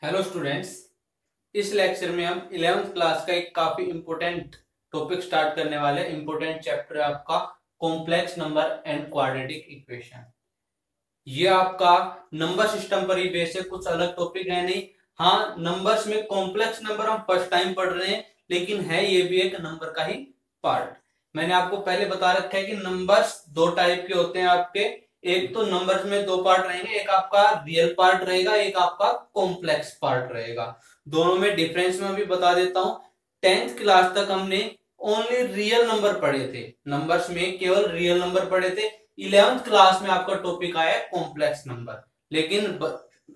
Hello students, इस lecture में हम 11th क्लास का एक काफी इंपॉर्टेंट टॉपिक स्टार्ट करने वाले हैं। इंपॉर्टेंट चैप्टर है आपका complex number and quadratic equation. ये आपका नंबर सिस्टम पर ही बेस है, कुछ अलग टॉपिक है नहीं। हाँ, नंबर्स में कॉम्प्लेक्स नंबर हम फर्स्ट टाइम पढ़ रहे हैं, लेकिन है ये भी एक नंबर का ही पार्ट। मैंने आपको पहले बता रखा है कि नंबर्स दो टाइप के होते हैं आपके। एक तो नंबर्स में दो पार्ट रहेंगे, एक आपका रियल पार्ट रहेगा, एक आपका कॉम्प्लेक्स पार्ट रहेगा। दोनों में डिफरेंस में भी बता देता हूं। 10th क्लास तक हमने ओनली रियल नंबर पढ़े थे, नंबर्स में केवल रियल नंबर पढ़े थे। 11th क्लास में आपका टॉपिक आया कॉम्प्लेक्स नंबर, लेकिन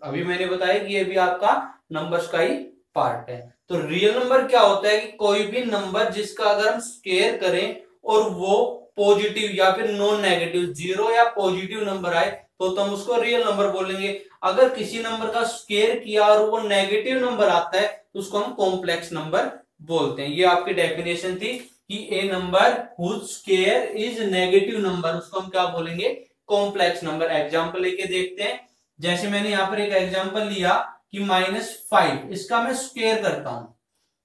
अभी मैंने बताया कि ये भी आपका नंबर्स का ही पार्ट है। तो रियल नंबर क्या होता है कि कोई भी नंबर जिसका अगर हम स्क्वायर करें और वो पॉजिटिव या फिर नॉन नेगेटिव, जीरो या पॉजिटिव नंबर आए तो हम उसको रियल नंबर बोलेंगे। अगर किसी नंबर का स्क्वायर किया और वो नेगेटिव नंबर आता है तो उसको हम कॉम्प्लेक्स नंबर बोलते हैं। ये आपकी डेफिनेशन थी कि a number whose square is negative number, उसको हम क्या बोलेंगे, कॉम्प्लेक्स नंबर। एग्जांपल लेके देखते हैं। जैसे मैंने यहाँ पर एक एग्जांपल लिया कि -5, इसका मैं स्क्वायर करता हूं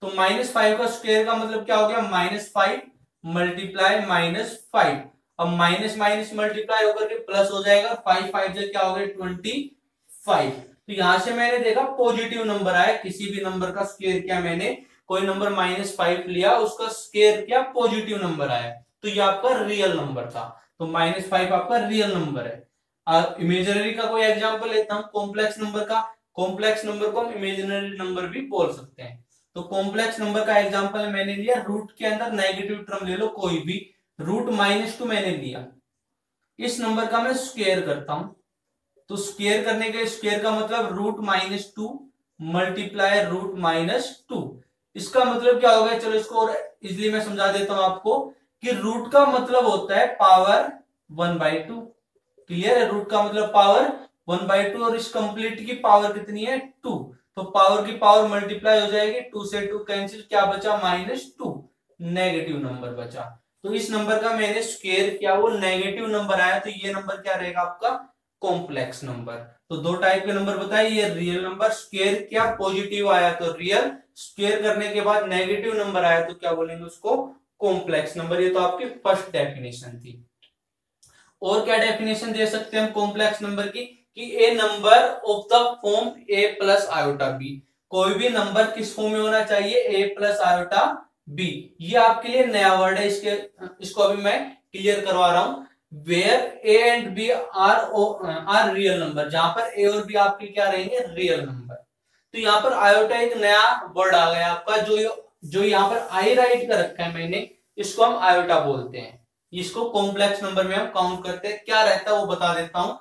तो -5 का स्क्वायर का मतलब क्या हो गया, -5 मल्टीप्लाई -5। अब माइनस माइनस मल्टीप्लाई होकर के प्लस हो जाएगा, 5 से क्या हो गया 25। तो यहां से मैंने देखा पॉजिटिव नंबर आया, किसी भी नंबर का स्क्वायर किया मैंने, कोई नंबर -5 लिया, उसका स्क्वायर किया, पॉजिटिव नंबर आया, तो ये आपका रियल नंबर था। तो -5 आपका रियल नंबर है। इमेजिनरी का कोई एग्जांपल लेता हूं कॉम्प्लेक्स नंबर का। कॉम्प्लेक्स नंबर को हम इमेजिनरी नंबर भी बोल सकते हैं। तो कॉम्प्लेक्स नंबर का एग्जांपल मैंने लिया, रूट के अंदर नेगेटिव टर्म ले लो कोई भी, रूट -2 मैंने लिया, इस नंबर का मैं स्क्वायर करता हूं तो स्क्वायर करने के स्क्वायर का मतलब रूट -2 मल्टीप्लाई रूट -2। इसका मतलब क्या होगा, चलो इसको और इजिली मैं समझा देता हूं आपको कि रूट का मतलब होता है पावर 1/2। क्लियर है, रूट का मतलब पावर 1/2 और इस कंप्लीट की पावर कितनी है 2, तो पावर की पावर मल्टीप्लाई हो जाएगी, 2 से 2 कैंसिल, क्या बचा -2, नेगेटिव नंबर बचा। तो इस नंबर का मैंने स्क्वायर किया, वो नेगेटिव नंबर आया, तो ये नंबर क्या रहेगा आपका कॉम्प्लेक्स नंबर। तो दो टाइप के नंबर बताइए, ये रियल नंबर, स्क्वायर किया पॉजिटिव आया तो रियल, स्क्वायर करने के बाद नेगेटिव नंबर आया तो क्या बोलेंगे उसको, कॉम्प्लेक्स नंबर। ये तो आपकी फर्स्ट डेफिनेशन थी। और क्या डेफिनेशन दे सकते हैं हम कॉम्प्लेक्स नंबर की, कि a number of the form a plus iota b. कोई भी नंबर किस फॉर्म में होना चाहिए, a प्लस आयोटा बी। ये आपके लिए नया वर्ड है, इसको अभी मैं क्लियर करवा रहा हूं। Where a and b are real number, जहां पर a और b आपके क्या रहेंगे, रियल नंबर। तो यहाँ पर आयोटा एक नया वर्ड आ गया आपका, जो यहाँ पर आई राइट कर रखा है मैंने, इसको हम आयोटा बोलते हैं। इसको कॉम्प्लेक्स नंबर में हम काउंट करते हैं। क्या रहता है वो बता देता हूं।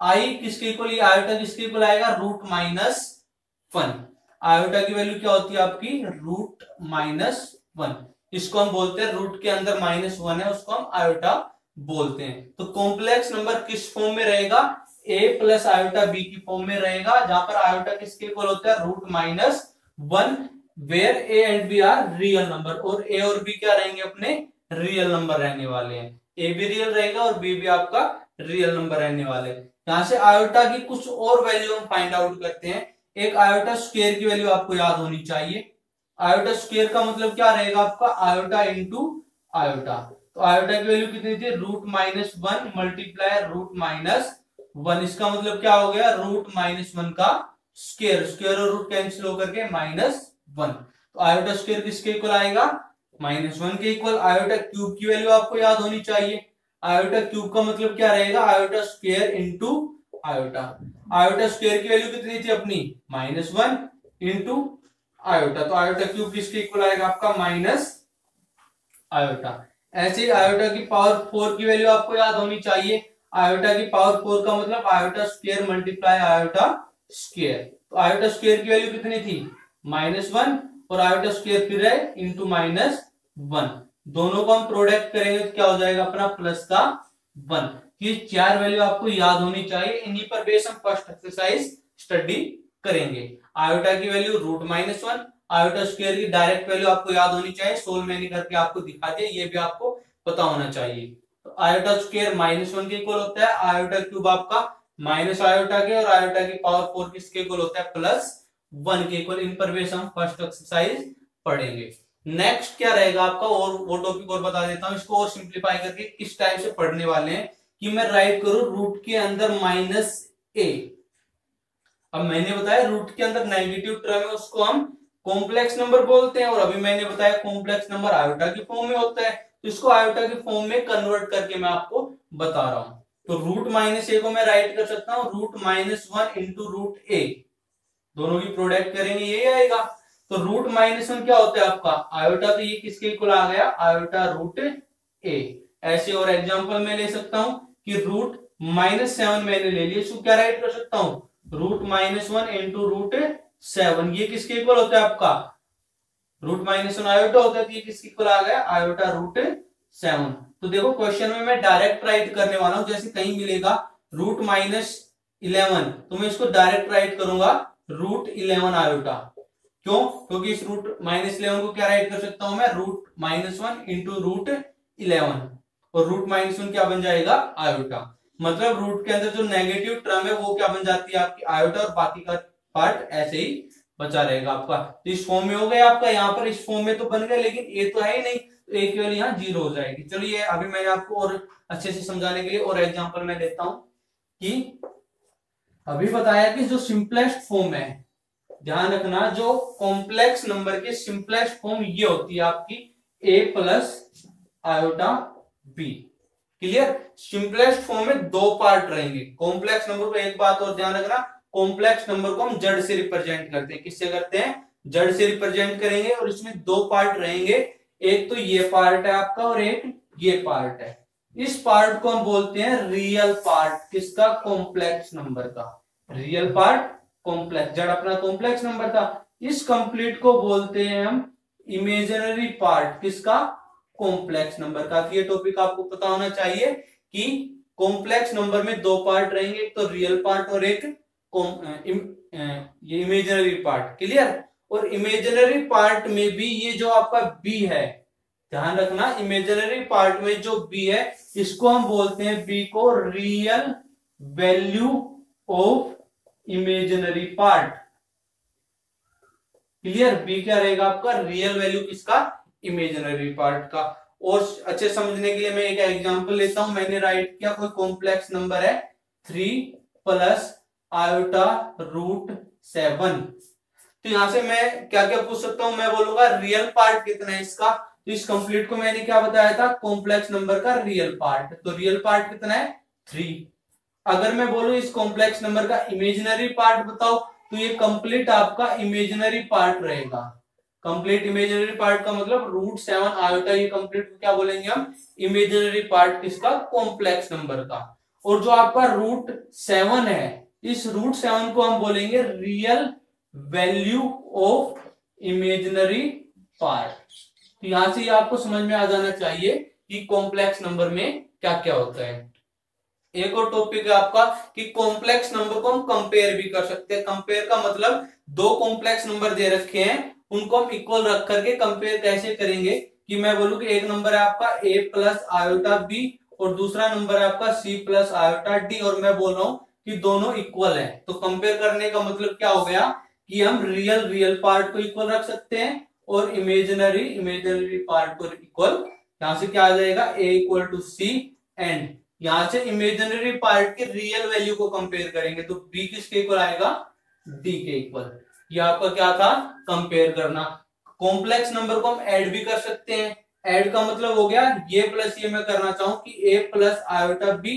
आई किसके इक्वल, आयोटा किसके इक्वल आएगा, रूट -1। आयोटा की वैल्यू क्या होती है आपकी, रूट -1। इसको हम बोलते हैं, रूट के अंदर -1 है, उसको हम आयोटा बोलते हैं। तो कॉम्प्लेक्स नंबर किस फॉर्म में रहेगा, a प्लस आयोटा b की फॉर्म में रहेगा, जहां पर आयोटा किसके इक्वल होता है, root -1, where a and b are real number. और a और b क्या रहेंगे, अपने रियल नंबर रहने वाले हैं। a भी रियल रहेगा और b भी आपका रियल नंबर रहने वाले हैं। यहां से आयोटा की कुछ और वैल्यू हम फाइंड आउट करते हैं। एक आयोटा स्क्वायर की वैल्यू आपको याद होनी चाहिए। आयोटा स्क्वायर का मतलब क्या रहेगा आपका, आयोटा इंटू आयोटा। तो आयोटा की वैल्यू कितनी थी, रूट -1 मल्टीप्लाई रूट -1। इसका मतलब क्या हो गया, रूट -1 का स्क्वायर, स्क्वायर और रूट कैंसिल होकर के -1। तो आयोटा स्क्वायर किसके इक्वल आएगा, -1 के इक्वल। आयोटा क्यूब की वैल्यू आपको याद होनी चाहिए। आयोटा क्यूब का मतलब क्या रहेगा, iota square into iota. Iota square की वैल्यू कितनी थी अपनी, -1 इंटू आयोटा। तो आयोटा क्यूब किसके इक्वल आएगा आपका, माइनस आयोटा। ऐसे ही आयोटा की पावर 4 की वैल्यू आपको याद होनी चाहिए। आयोटा की पावर 4 का मतलब iota square multiply iota square. तो आयोटा स्क्वायर की वैल्यू कितनी थी, -1, और आयोटा स्क्वायर फिर है इंटू -1। दोनों को हम प्रोडक्ट करेंगे तो क्या हो जाएगा अपना, प्लस का 1। ये चार वैल्यू आपको याद होनी चाहिए। इन्हीं पर बेस हम फर्स्ट एक्सरसाइज स्टडी करेंगे। आयोटा की वैल्यू रूट -1, आयोटा स्क्वायर की डायरेक्ट वैल्यू आपको याद होनी चाहिए, सोल्व मैंने करके आपको दिखा दिया, ये भी आपको पता होना चाहिए। तो आयोटा स्क्वायर -1 के इक्वल होता है, आयोटा क्यूब आपका माइनस आयोटा के, और आयोटा की पावर 4 किसके इक्वल होता है, +1 के इक्वल। इन पर बेस हम फर्स्ट एक्सरसाइज पढ़ेंगे। नेक्स्ट क्या रहेगा आपका, और वो टॉपिक और बता देता हूं, इसको और सिंप्लीफाई करके किस टाइप से पढ़ने वाले हैं कि मैं राइट करूं रूट के अंदर -a। अब मैंने बताया रूट के अंदर नेगेटिव टर्म है उसको हम कॉम्प्लेक्स नंबर बोलते हैं, और अभी मैंने बताया कॉम्प्लेक्स नंबर आयोटा की फॉर्म में होता है, तो इसको आयोटा की फॉर्म में कन्वर्ट करके मैं आपको बता रहा हूं। तो रूट -a को मैं राइट कर सकता हूं रूट -1 इंटू रूट a, दोनों की प्रोडक्ट करेंगे ये आएगा। तो रूट -1 क्या होता है आपका आयोटा, तो ये किसके इक्वल आ गया, आयोटा रूट a। ऐसे और एग्जांपल में ले सकता हूं कि रूट -7 मैंने ले लिया, इसको क्या राइट कर सकता हूं रूट -1 इंटू रूट 7, ये किसके इक्वल होता है आपका रूट -1 आयोटा होता है, तो ये किसके इक्वल आ गया आयोटा रूट 7। तो देखो क्वेश्चन में मैं डायरेक्ट राइट करने वाला हूं, जैसे कहीं मिलेगा रूट -11 तो मैं इसको डायरेक्ट राइट करूंगा रूट 11 आयोटा। क्यों, क्योंकि इस रूट -11 को क्या राइट कर सकता हूं मैं रूट -1 इंटू रूट 11, और रूट -1 क्या बन जाएगा आयोटा। मतलब रूट के अंदर जो नेगेटिव टर्म है वो क्या बन जाती है आपकी आयोटा, और बाकी का पार्ट ऐसे ही बचा रहेगा आपका। तो इस फॉर्म में हो गया आपका, यहाँ पर इस फॉर्म में तो बन गया, लेकिन ए तो है ही नहीं, तो ए केवल यहाँ 0 हो जाएगी। चलिए अभी मैंने आपको और अच्छे से समझाने के लिए और एग्जांपल में देता हूं कि अभी बताया कि जो सिंपलेस्ट फॉर्म है, ध्यान रखना जो कॉम्प्लेक्स नंबर की सिंपलेस्ट फॉर्म ये होती है आपकी a plus iota b। Clear, simplest form में दो पार्ट रहेंगे। कॉम्प्लेक्स नंबर को एक बात और ध्यान रखना, कॉम्प्लेक्स नंबर को हम जड़ से रिप्रेजेंट करते हैं। किससे करते हैं, जड़ से रिप्रेजेंट करेंगे, और इसमें दो पार्ट रहेंगे, एक तो ये पार्ट है आपका और एक ये पार्ट है। इस पार्ट को हम बोलते हैं रियल पार्ट, किसका कॉम्प्लेक्स नंबर का, रियल पार्ट कॉम्प्लेक्स, जड़ अपना कॉम्प्लेक्स नंबर था। इस कंप्लीट को बोलते हैं हम इमेजिनरी पार्ट, किसका कॉम्प्लेक्स नंबर का। ये टॉपिक आपको पता होना चाहिए कि कॉम्प्लेक्स नंबर में दो पार्ट रहेंगे, एक तो रियल पार्ट और एक ये इमेजिनरी पार्ट। क्लियर, और इमेजिनरी पार्ट में भी ये जो आपका बी है, ध्यान रखना इमेजिनरी पार्ट में जो बी है इसको हम बोलते हैं बी को real value of imaginary part. Clear, b क्या रहेगा आपका रियल वैल्यू किसका इमेजिनरी पार्ट का। और अच्छे समझने के लिए मैं एक एग्जांपल लेता हूं, मैंने राइट किया कोई कॉम्प्लेक्स नंबर है 3 प्लस आयोटा रूट 7, तो यहां से मैं क्या क्या पूछ सकता हूं, मैं बोलूंगा रियल पार्ट कितना है इसका। तो इस कंप्लीट को मैंने क्या बताया था कॉम्प्लेक्स नंबर का रियल पार्ट, तो रियल पार्ट कितना है 3। अगर मैं बोलूं इस कॉम्प्लेक्स नंबर का इमेजिनरी पार्ट बताओ, तो ये कंप्लीट आपका इमेजिनरी पार्ट रहेगा। कंप्लीट इमेजिनरी पार्ट का मतलब रूट 7 आयोटा, ये कंप्लीट क्या बोलेंगे हम इमेजिनरी पार्ट किसका कॉम्प्लेक्स नंबर का। और जो आपका रूट 7 है, इस रूट 7 को हम बोलेंगे real value of imaginary part. तो यहां से आपको समझ में आ जाना चाहिए कि कॉम्प्लेक्स नंबर में क्या क्या होता है। एक और टॉपिक है आपका कि कॉम्प्लेक्स नंबर को हम कंपेयर भी कर सकते हैं। कंपेयर का मतलब दो कॉम्प्लेक्स नंबर दे रखे हैं, उनको हम इक्वल रख करके कंपेयर कैसे करेंगे, कि मैं बोलूं कि एक नंबर है आपका a प्लस आयोटा b और दूसरा नंबर है आपका c प्लस आयोटा d, और मैं बोल रहा हूं कि दोनों इक्वल है। तो कंपेयर करने का मतलब क्या हो गया कि हम रियल पार्ट को इक्वल रख सकते हैं और इमेजिनरी पार्ट को इक्वल। यहां से क्या आ जाएगा a equal to c, and यहां से इमेजिनरी पार्ट के रियल वैल्यू को कंपेयर करेंगे, तो b किसके इक्वल आएगा d के इक्वल। ये आपका क्या था कंपेयर करना। कॉम्प्लेक्स नंबर को हम ऐड भी कर सकते हैं, ऐड का मतलब हो गया ये प्लस ये मैं करना चाहूं कि a plus iota b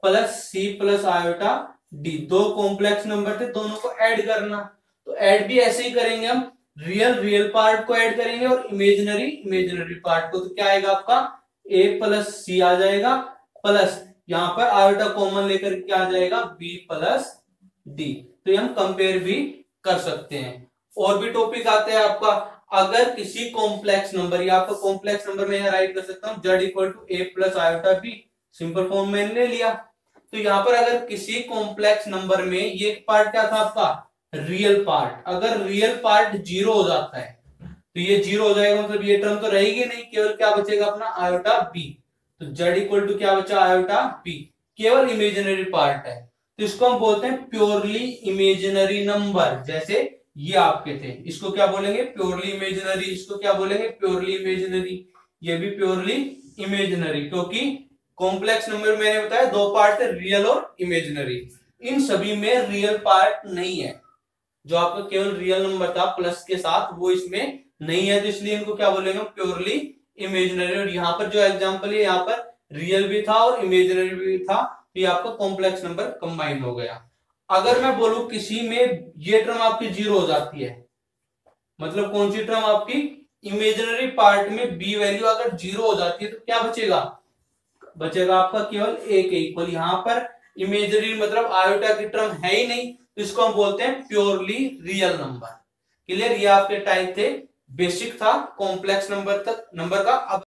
plus c plus iota d, दो कॉम्प्लेक्स नंबर थे दोनों को ऐड करना। तो ऐड भी ऐसे ही करेंगे हम, रियल पार्ट को ऐड करेंगे और इमेजिनरी पार्ट को। तो क्या आएगा आपका a प्लस c आ जाएगा, प्लस यहां पर आयोटा कॉमन लेकर क्या आ जाएगा b प्लस d। तो ये हम कंपेयर भी कर सकते हैं। और भी टॉपिक आते हैं आपका, अगर किसी कॉम्प्लेक्स नंबर, या आपका कॉम्प्लेक्स नंबर में राइट कर सकता हूं z equal to a plus iota b, simple form मैंने ले लिया। तो यहां पर अगर किसी कॉम्प्लेक्स नंबर में ये पार्ट क्या था आपका, रियल पार्ट, अगर रियल पार्ट जीरो हो जाता है तो ये जीरो हो जाएगा, मतलब ये टर्म तो रहेगी नहीं, केवल क्या बचेगा अपना आयोटा बी। तो z इक्वल टू क्या बचा, आयोटा बी, केवल इमेजिनरी पार्ट है, तो इसको हम बोलते हैं प्योरली इमेजिनरी नंबर। जैसे ये आपके थे, इसको क्या बोलेंगे, प्योरली इमेजिनरी, इसको क्या बोलेंगे, प्योरली इमेजिनरी, ये भी प्योरली इमेजिनरी, क्योंकि कॉम्प्लेक्स नंबर मैंने बताया दो पार्ट थे, रियल और इमेजिनरी। इन सभी में रियल पार्ट नहीं है, जो आपका केवल रियल नंबर था प्लस के साथ वो इसमें नहीं है, तो इसलिए इनको क्या बोलेंगे, प्योरली इमेजिनरी। और यहाँ पर जो एग्जांपल है, यहाँ पर रियल भी था और इमेजिनरी भी था, तो ये आपका कॉम्प्लेक्स नंबर कंबाइन हो गया। अगर मैं बोलूं किसी में ये टर्म आपकी जीरो हो जाती है, मतलब कौन सी टर्म आपकी, इमेजिनरी पार्ट में बी वैल्यू अगर जीरो हो जाती है तो क्या बचेगा, बचेगा आपका केवल ए के इक्वल। यहां पर इमेजिनरी मतलब आयोटा की टर्म है ही नहीं, तो इसको हम बोलते हैं प्योरली रियल नंबर। क्लियर, ये आपके टाइप थे, बेसिक था कॉम्प्लेक्स नंबर तक नंबर का। अब